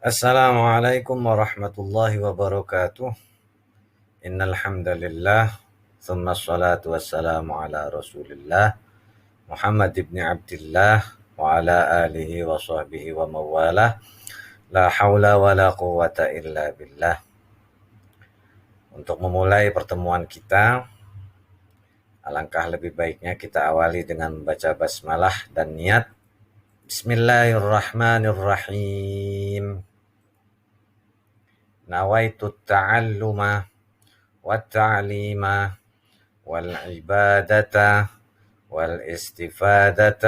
Assalamualaikum warahmatullahi wabarakatuh. Innal hamdalillah, tsumma shalatu wassalamu ala Rasulillah Muhammad ibn Abdillah wa ala alihi wa sahbihi wa mawalah. La haula wa la quwata illa billah. Untuk memulai pertemuan kita, alangkah lebih baiknya kita awali dengan membaca basmalah dan niat. Bismillahirrahmanirrahim. Nawaitu ta'alluma والتعليم والعبادة والاستفادة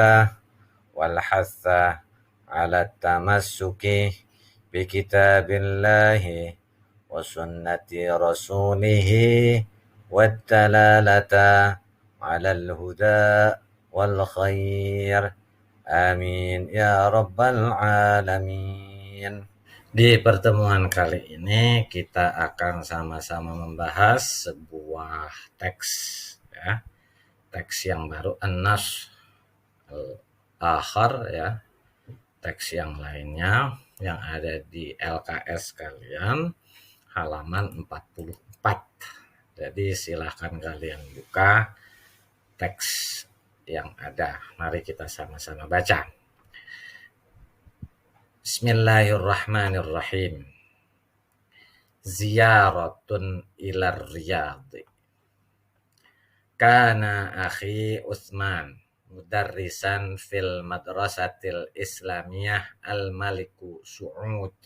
والحث على التمسك بكتاب الله وسنة رسوله والدلالة على الهدى والخير آمين يا رب العالمين. Di pertemuan kali ini kita akan sama-sama membahas sebuah teks, ya, teks yang baru, An-Nas al-Akhar, ya, teks yang lainnya yang ada di LKS kalian, halaman 44. Jadi silahkan kalian buka teks yang ada. Mari kita sama-sama baca. Bismillahirrahmanirrahim. Ziyaratun ilar riyadhi. Kana akhi Utsman mudarrisan fil madrasatil islamiyah al-Maliku Su'ud.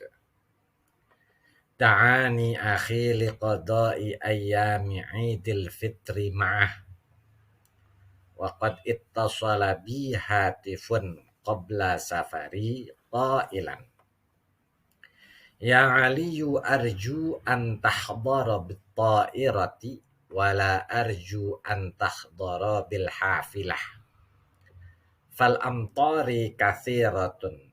Da'ani akhi liqada'i ayyami Idil Fitri ma'ah. Wa qad ittasala bi hatifun qabla safari qailan ya aliyu arju an tahdara bit ta'irati wala arju an tahdara bil hafilah fal amtari kathiratun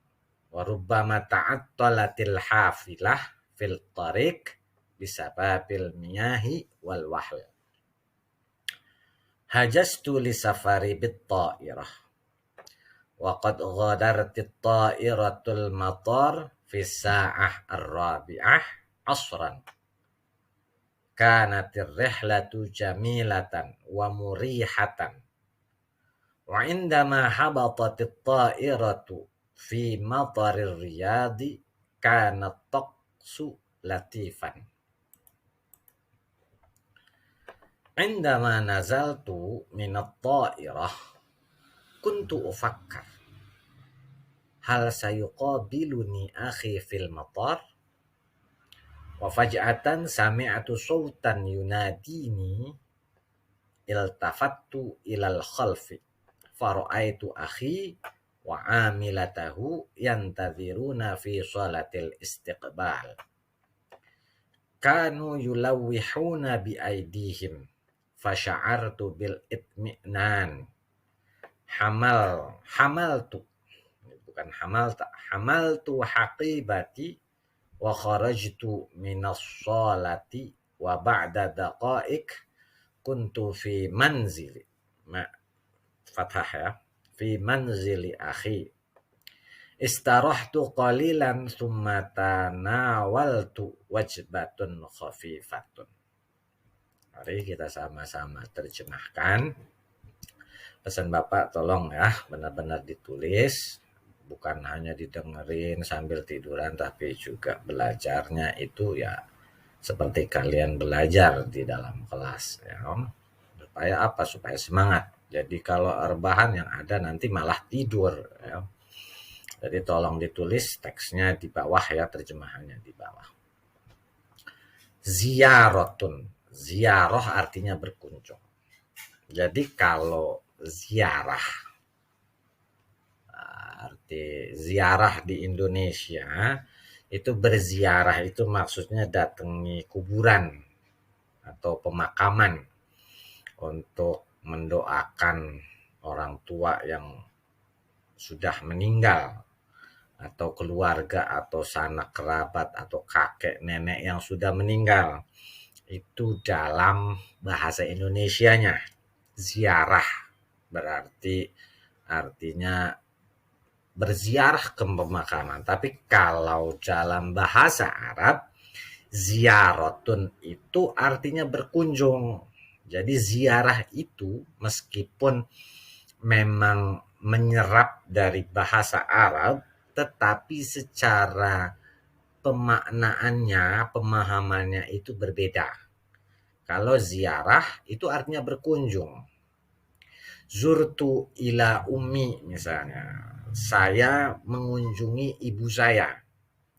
wa rubbama ta'attalatil hafilah fil tariq bisababil miyahi wal wahl. Hajastu li safari bit ta'irah wa qad ghadarat at-ta'iratul matar fi sa'ah ar-rabi'ah asran. Kanatir rihlatu jamilatan wa murihatan. Wa indama habatat at-ta'iratu fi matarir riyadi kanat taqsu latifan. Indama nazaltu min at-ta'irah kuntu ufakkar hal sayuqabiluni akhi fil matar wa faj'atan sami'atu sautan yunadini iltafattu ilal khalfi fara'aitu akhi wa amilatahu yantadhiruna fi salatil istiqbal kanu yulawwihuna bi aidihim fasha'artu bil itmi'nan hamaltu haqibati wa kharajtu minas sholati wa ba'da daqaik kuntu fi manzili fi manzili akhi istarahtu qalilan thumma tanawaltu wajbatun khafifatun. Mari kita sama-sama terjemahkan. Pesan Bapak tolong ya benar-benar ditulis, bukan hanya didengerin sambil tiduran, tapi juga belajarnya itu ya seperti kalian belajar di dalam kelas ya. Supaya apa? Supaya semangat. Jadi kalau rebahan yang ada nanti malah tidur ya. Jadi tolong ditulis teksnya di bawah ya, terjemahannya di bawah. Ziyaratun. Ziarah artinya berkunjung. Jadi kalau ziarah, arti ziarah di Indonesia itu berziarah itu maksudnya datangi kuburan atau pemakaman untuk mendoakan orang tua yang sudah meninggal atau keluarga atau sanak kerabat atau kakek nenek yang sudah meninggal. Itu dalam bahasa Indonesianya ziarah berarti artinya berziarah ke pemakaman. Tapi kalau dalam bahasa Arab, ziyaratun itu artinya berkunjung. Jadi ziarah itu meskipun memang menyerap dari bahasa Arab, tetapi secara pemaknaannya, pemahamannya itu berbeda. Kalau ziarah itu artinya berkunjung. Zurtu ila ummi misalnya. Saya mengunjungi ibu saya.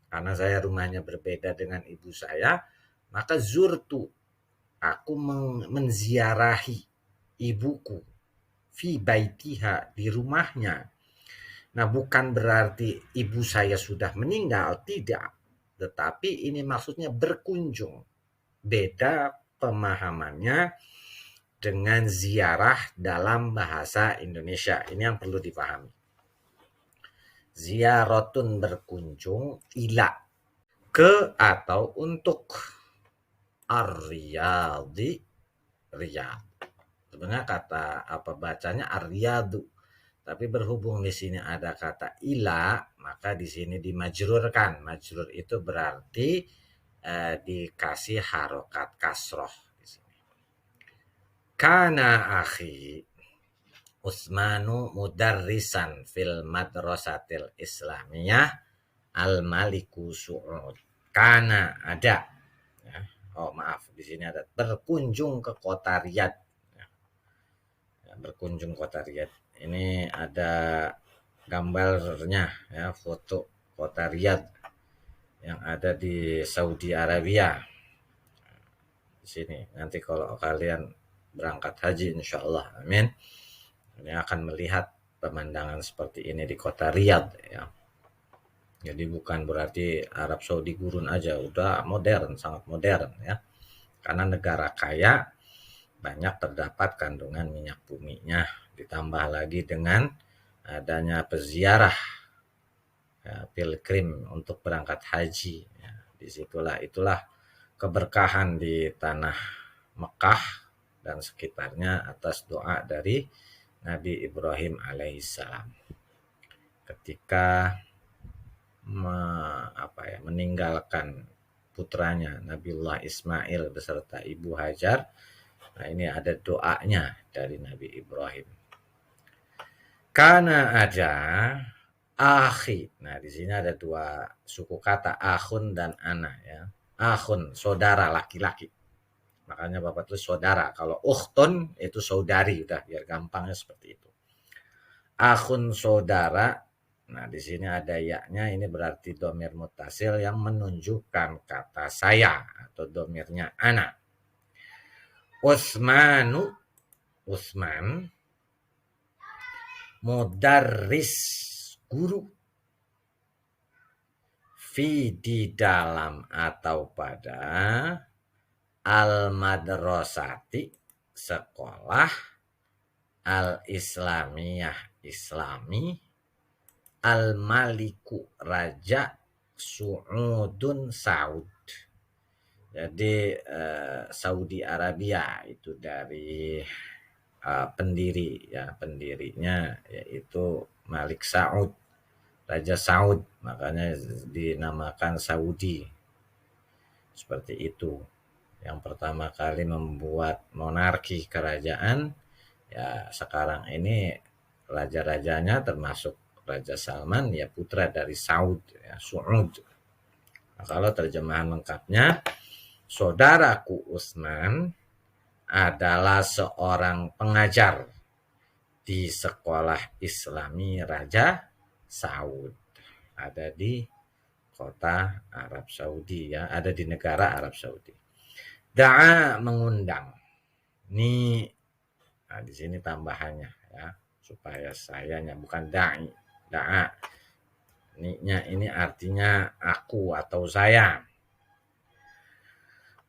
Karena saya rumahnya berbeda dengan ibu saya, maka zurtu, aku menziarahi ibuku fi baitiha, di rumahnya. Nah, bukan berarti ibu saya sudah meninggal, tidak. Tetapi ini maksudnya berkunjung. Beda pemahamannya dengan ziarah dalam bahasa Indonesia. Ini yang perlu dipahami. Ziaratun berkunjung, ila ke atau untuk, ar-riyadi, riyad. Sebenarnya kata apa bacanya ar-riyadu. Tapi berhubung di sini ada kata ila, maka di sini dimajrurkan. Majrur itu berarti dikasih harokat kasroh di sini. Kana akhi Utsmanu mudarrisan fil madrasatil islamiyah al-Maliku Su'ud. Kana ada. Ya. Oh maaf, di sini ada berkunjung ke kota Riyadh. Ya, berkunjung kota Riyadh. Ini ada gambarnya, ya, foto kota Riyadh yang ada di Saudi Arabia. Di sini nanti kalau kalian berangkat haji, insya Allah, amin, ini akan melihat pemandangan seperti ini di kota Riyadh, ya. Jadi bukan berarti Arab Saudi gurun aja, udah modern, sangat modern, ya. Karena negara kaya, banyak terdapat kandungan minyak buminya, ditambah lagi dengan adanya peziarah, ya, pilgrim untuk berangkat haji, ya. Itulah keberkahan di tanah Mekah dan sekitarnya atas doa dari Nabi Ibrahim alaihissalam ketika meninggalkan putranya Nabiullah Ismail beserta Ibu Hajar. Nah, ini ada doanya dari Nabi Ibrahim. Karena ada akhi. Nah, di sini ada dua suku kata, akhun dan ana, ya. Akhun, saudara laki-laki. Makanya Bapak tulis saudara. Kalau ukhtun itu saudari, udah biar gampangnya seperti itu. Akhun, saudara. Nah, di sini ada ya-nya, ini berarti domir mutasil yang menunjukkan kata saya atau domirnya ana. Utsman, mudarris, guru, fi, di dalam atau pada, al-madrasati, sekolah, al-islamiyah, islami, al-maliku, raja, Su'udun, Saud. Jadi Saudi Arabia itu dari pendiri, ya, pendirinya yaitu Malik Saud, Raja Saud, makanya dinamakan Saudi. Seperti itu. Yang pertama kali membuat monarki kerajaan, ya sekarang ini raja-rajanya termasuk Raja Salman, ya putra dari Saud, ya, Su'ud. Nah, kalau terjemahan lengkapnya, saudaraku Utsman adalah seorang pengajar di sekolah Islami Raja Saud. Ada di kota Arab Saudi, ya, ada di negara Arab Saudi. Da'a, mengundang. Ini, nah, di sini tambahannya, ya, supaya sayanya bukan da'i. Da'a. Ini artinya aku atau saya.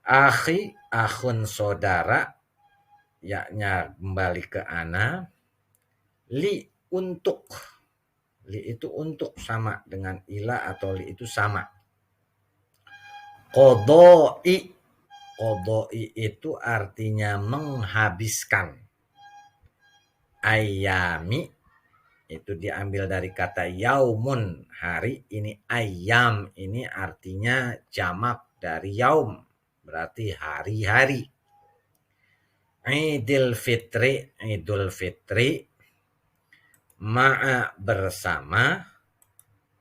Akhi, akhun, saudara, yaknya kembali ke ana. Li, untuk. Li itu untuk, sama dengan ila atau li itu sama. Qodoi itu artinya menghabiskan. Ayami, itu diambil dari kata yaumun, hari. Ini ayam, ini artinya jamak dari yaum, berarti hari-hari. Idul Fitri ma'a bersama,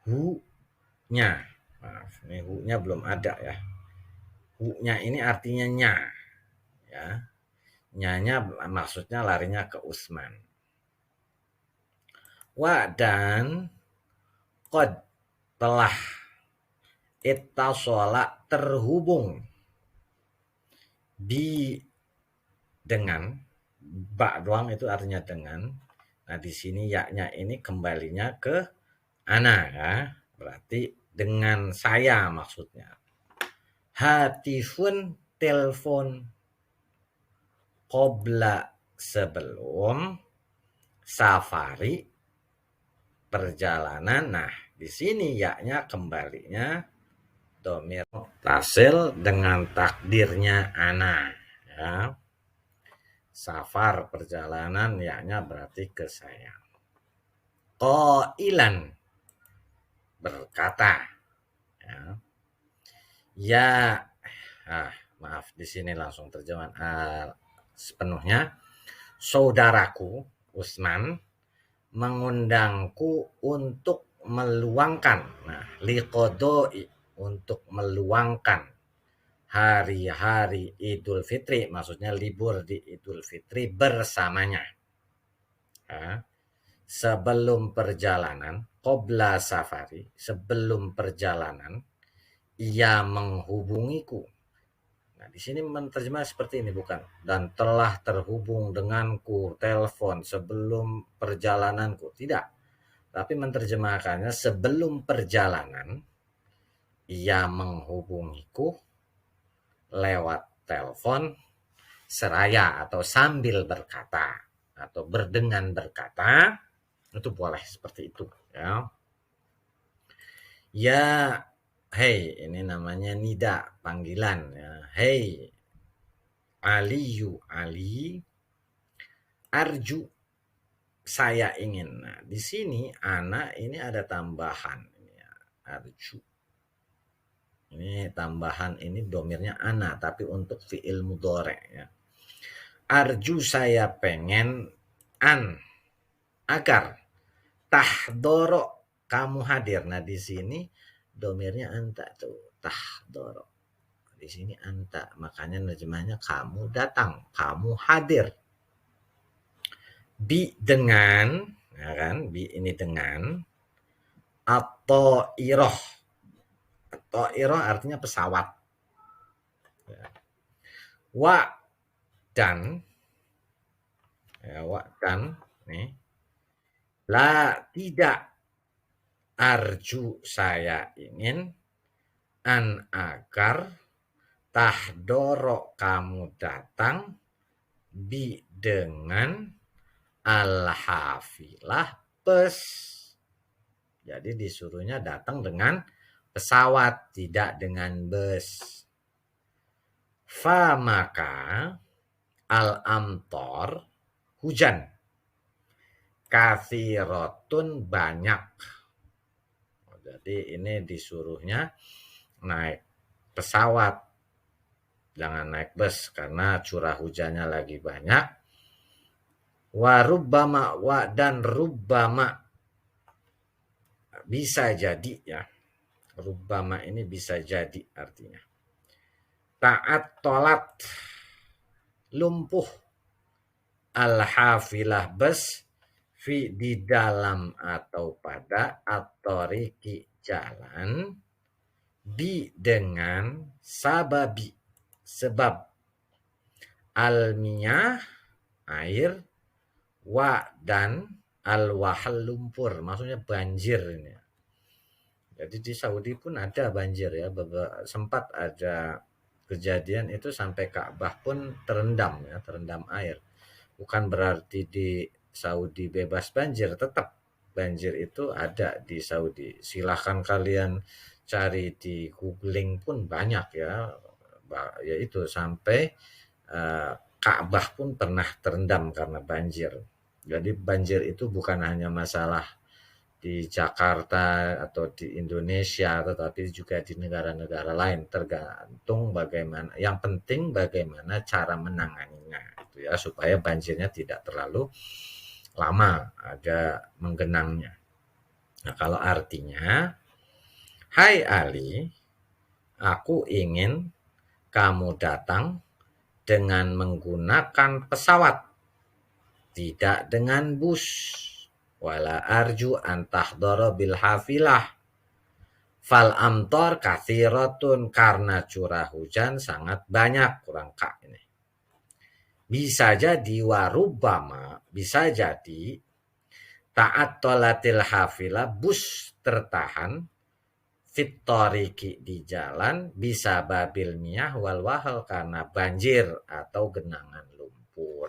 hu-nya. Maaf, ini hu-nya belum ada ya. Hu-nya ini artinya nya. Ya. Nyanya maksudnya larinya ke Utsman. Wa dan qad telah ittasala terhubung bi dengan, ba doang itu artinya dengan. Nah, di sini ya-nya ini kembalinya ke ana ya. Berarti dengan saya maksudnya. Hatifun telepon, qobla sebelum, safari perjalanan. Nah, di sini ya-nya kembalinya domir tasil dengan takdirnya ana ya. Safar perjalanan, ya-nya berarti ke saya. Qailan berkata ya. Ya, maaf di sini langsung terjemahan sepenuhnya. Saudaraku Utsman mengundangku untuk meluangkan, nah liqodoi, untuk meluangkan hari-hari Idul Fitri, maksudnya libur di Idul Fitri bersamanya. Ya. Sebelum perjalanan, qobla safari, sebelum perjalanan, ia menghubungiku. Nah, di sini menerjemah seperti ini bukan? Dan telah terhubung denganku telepon sebelum perjalananku. Tidak. Tapi menerjemahkannya sebelum perjalanan, ia menghubungiku lewat telepon seraya atau sambil berkata atau berdengan berkata, itu boleh seperti itu ya. Ya, hey, ini namanya nida, panggilan ya. Hey Aliyu, Ali, arju, saya ingin. Nah, di sini ana ini ada tambahan ini ya, arju. Ini tambahan, ini domirnya ana, tapi untuk fi'il mudhari ya. Arju, saya pengen, an, agar, tahdoro, kamu hadir. Nah, di sini domirnya anta tuh, tahdoro. Di sini anta, makanya nerjemahnya kamu datang, kamu hadir. Bi dengan, ya kan? Bi ini dengan, atau iroh. To'iroh artinya pesawat. Wa dan, ya, wa dan, nih, la tidak, arju saya ingin, an agar, tahdoro kamu datang, bi dengan, al-hafilah bus. Jadi disuruhnya datang dengan pesawat, tidak dengan bus. Fa maka al-amtor, hujan, kathirotun, banyak. Jadi ini disuruhnya naik pesawat, jangan naik bus karena curah hujannya lagi banyak. Wa rubbama, wa dan rubbama, bisa jadi ya. Rubbama ini bisa jadi artinya. Ta'at tolat, lumpuh, al-hafilah bus, fi di dalam atau pada, at-tariqi jalan, bi dengan, sababi sebab, al-miyah air, wa dan, al-wahal lumpur, maksudnya banjir ini. Jadi di Saudi pun ada banjir ya, sempat ada kejadian itu sampai Ka'bah pun terendam ya, terendam air. Bukan berarti di Saudi bebas banjir, tetap banjir itu ada di Saudi. Silahkan kalian cari di googling pun banyak ya, yaitu sampai Ka'bah pun pernah terendam karena banjir. Jadi banjir itu bukan hanya masalah di Jakarta atau di Indonesia, tetapi juga di negara-negara lain, tergantung bagaimana. Yang penting bagaimana cara menanganinya, gitu ya, supaya banjirnya tidak terlalu lama ada menggenangnya. Nah, kalau artinya, hai Ali, aku ingin kamu datang dengan menggunakan pesawat, tidak dengan bus. Wala arju antahdoro bil hafilah. Fal amtor kathiratun, karena curah hujan sangat banyak, kurang kak ini. Bisa jadi warubama, bisa jadi taat tolatil hafilah, bus tertahan fitoriki di jalan, bisa babil miyah wal wahal, karena banjir atau genangan lumpur.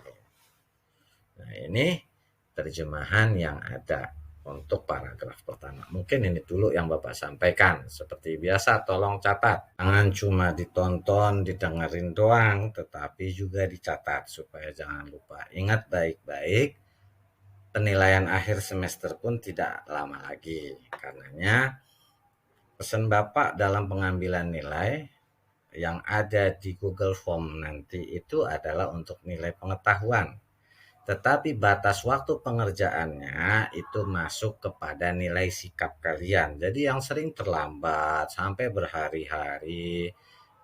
Nah, ini terjemahan yang ada untuk paragraf pertama. Mungkin ini dulu yang Bapak sampaikan. Seperti biasa, tolong catat. Jangan cuma ditonton, didengerin doang, tetapi juga dicatat supaya jangan lupa. Ingat baik-baik, penilaian akhir semester pun tidak lama lagi. Karenanya, pesan Bapak dalam pengambilan nilai yang ada di Google Form nanti itu adalah untuk nilai pengetahuan. Tetapi batas waktu pengerjaannya itu masuk kepada nilai sikap kalian. Jadi yang sering terlambat sampai berhari-hari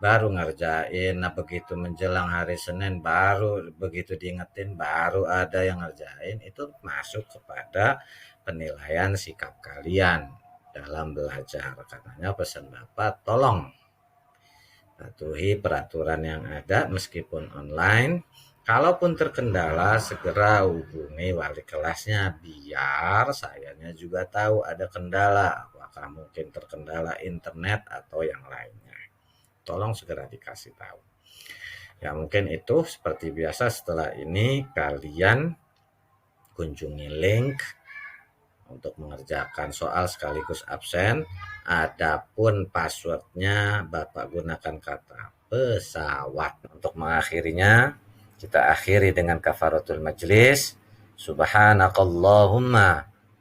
baru ngerjain. Nah, begitu menjelang hari Senin baru begitu diingetin baru ada yang ngerjain, itu masuk kepada penilaian sikap kalian dalam belajar. Katanya pesan Bapak, tolong patuhi peraturan yang ada meskipun online. Kalaupun terkendala, segera hubungi wali kelasnya biar sayanya juga tahu ada kendala, apakah mungkin terkendala internet atau yang lainnya. Tolong segera dikasih tahu. Ya, mungkin itu seperti biasa. Setelah ini kalian kunjungi link untuk mengerjakan soal sekaligus absen. Adapun passwordnya Bapak gunakan kata pesawat. Untuk mengakhirinya, kita akhiri dengan kafaratul majlis. Subhanakallahumma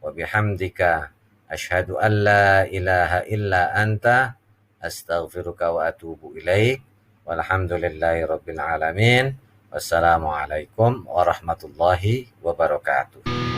wa bihamdika asyhadu an la ilaha illa anta astaghfiruka wa atubu ilaik. Walhamdulillahi rabbil alamin. Wassalamualaikum warahmatullahi wabarakatuh.